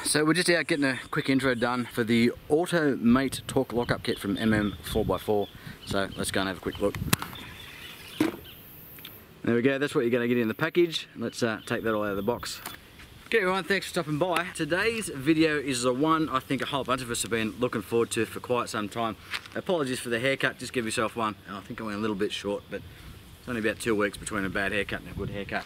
So we're just out getting a quick intro done for the Automate torque lockup kit from MM4x4. So let's go and have a quick look. There we go, that's what you're going to get in the package. Let's take that all out of the box. Okay everyone, thanks for stopping by. Today's video is the one I think a whole bunch of us have been looking forward to for quite some time. Apologies for the haircut, just give yourself one. I think I went a little bit short, but it's only about 2 weeks between a bad haircut and a good haircut.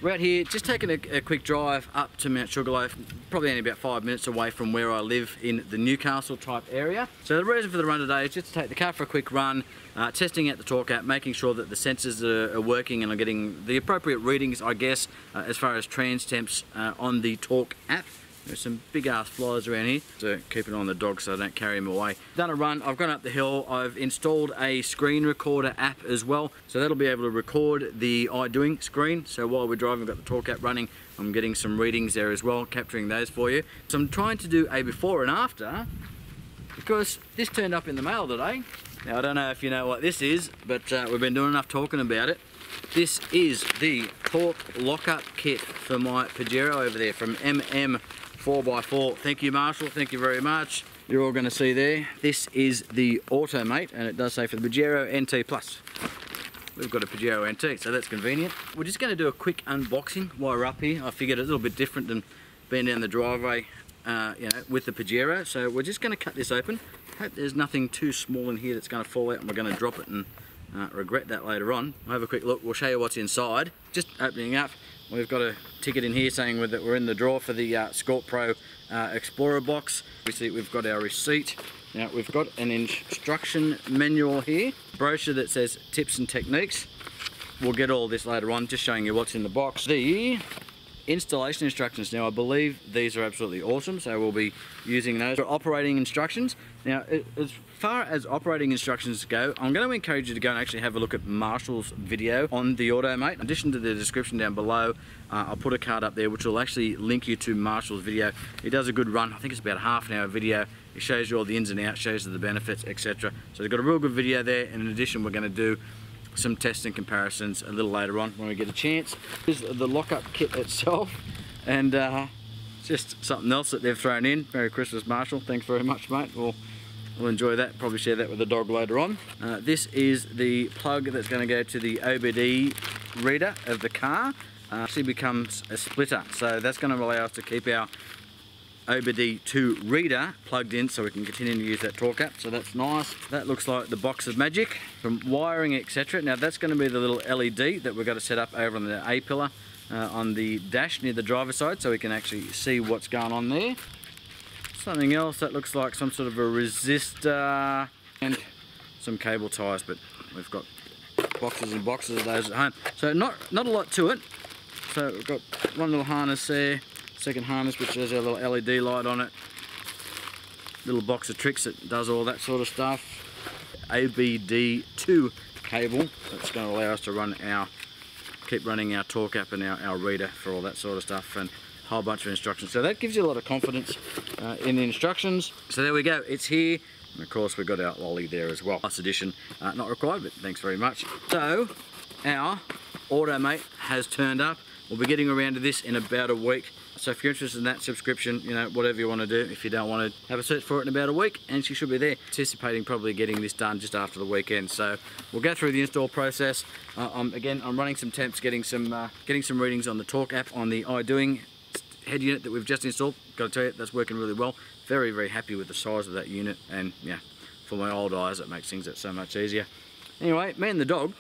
We're out here just taking a quick drive up to Mount Sugarloaf, probably only about 5 minutes away from where I live in the Newcastle type area. So the reason for the run today is just to take the car for a quick run, testing out the torque app, making sure that the sensors are working and are getting the appropriate readings, I guess, as far as trans temps on the torque app. There's some big ass flies around here, so keep it on the dog so I don't carry them away. Done a run, I've gone up the hill, I've installed a screen recorder app as well, so that'll be able to record the iDoing screen. So while we're driving, we've got the torque app running, I'm getting some readings there as well, capturing those for you. So I'm trying to do a before and after, because this turned up in the mail today. Now I don't know if you know what this is, but we've been doing enough talking about it. This is the torque lockup kit for my Pajero over there from MM4x4. Thank you Marshall, thank you very much. You're all going to see there. This is the Automate, and it does say for the Pajero NT Plus. We've got a Pajero NT, so that's convenient. We're just going to do a quick unboxing while we're up here. I figured it's a little bit different than being down the driveway with the Pajero. So we're just going to cut this open. Hope there's nothing too small in here that's going to fall out and we're going to drop it and regret that later on. We'll have a quick look, we'll show you what's inside. Just opening up, we've got a ticket in here saying that we're in the draw for the Scorp Pro Explorer box. Obviously we've got our receipt. Now we've got an instruction manual here, brochure that says tips and techniques. We'll get all this later on, just showing you what's in the box. The installation instructions, now I believe these are absolutely awesome, so we'll be using those for operating instructions. Now as far as operating instructions go, I'm going to encourage you to go and actually have a look at Marshall's video on the Automate. In addition to the description down below, I'll put a card up there which will actually link you to Marshall's video. He does a good run, I think it's about a half-an-hour video. It shows you all the ins and outs, shows you the benefits, etc. So they've got a real good video there, and in addition we're going to do some tests and comparisons a little later on when we get a chance. Here's the lockup kit itself, and just something else that they've thrown in. Merry Christmas Marshall, thanks very much mate. We'll enjoy that, probably share that with the dog later on. This is the plug that's going to go to the OBD reader of the car. Actually becomes a splitter, so that's going to allow us to keep our OBD2 reader plugged in so we can continue to use that torque app, so that's nice. That looks like the box of magic from wiring, etc. Now that's going to be the little LED that we've got to set up over on the A-pillar on the dash near the driver's side, so we can actually see what's going on there. Something else that looks like some sort of a resistor and some cable ties, but we've got boxes and boxes of those at home, so not a lot to it. So we've got one little harness there, second harness which has a little LED light on it, little box of tricks that does all that sort of stuff, OBD2 cable that's going to allow us to keep running our torque app and our reader for all that sort of stuff, and a whole bunch of instructions. So that gives you a lot of confidence in the instructions. So there we go, it's here, and of course we've got our lolly there as well. Plus edition, not required, but thanks very much. So our Automate has turned up. We'll be getting around to this in about a week. So if you're interested in that subscription, whatever you want to do, if you don't want to have a search for it in about a week, and she should be there. Anticipating probably getting this done just after the weekend. So we'll go through the install process. I'm running some temps, getting some readings on the torque app on the iDoing head unit that we've just installed. Got to tell you, that's working really well. Very, very happy with the size of that unit, and yeah, for my old eyes, it makes things so much easier. Anyway, me and the dog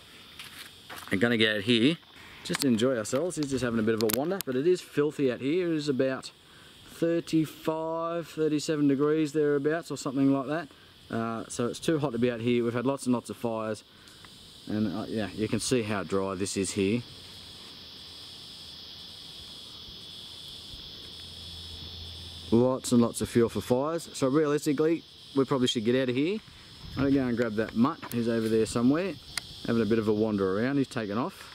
are going to get out here, just enjoy ourselves. He's just having a bit of a wander, but it is filthy out here. It is about 35, 37 degrees thereabouts or something like that. So it's too hot to be out here. We've had lots and lots of fires, and yeah, you can see how dry this is here. Lots and lots of fuel for fires. So realistically, we probably should get out of here. I'm gonna go and grab that mutt. He's over there somewhere, having a bit of a wander around. He's taken off.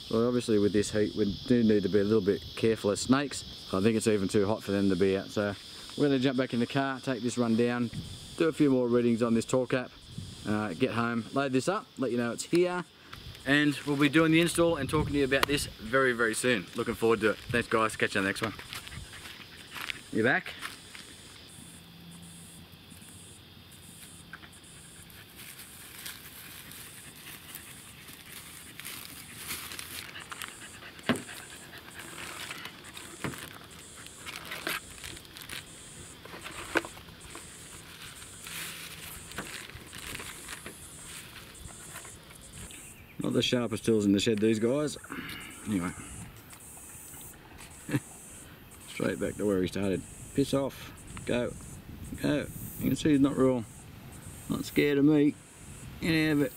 So obviously with this heat we do need to be a little bit careful as snakes. I think it's even too hot for them to be out. So we're going to jump back in the car, take this run down, do a few more readings on this torque app, get home, load this up, let you know it's here, and we'll be doing the install and talking to you about this very, very soon. Looking forward to it. Thanks guys, catch you on the next one. You back? Not the sharpest tools in the shed, these guys. Anyway. Straight back to where he started. Piss off. Go. Go. You can see he's not scared of me. Get out of it.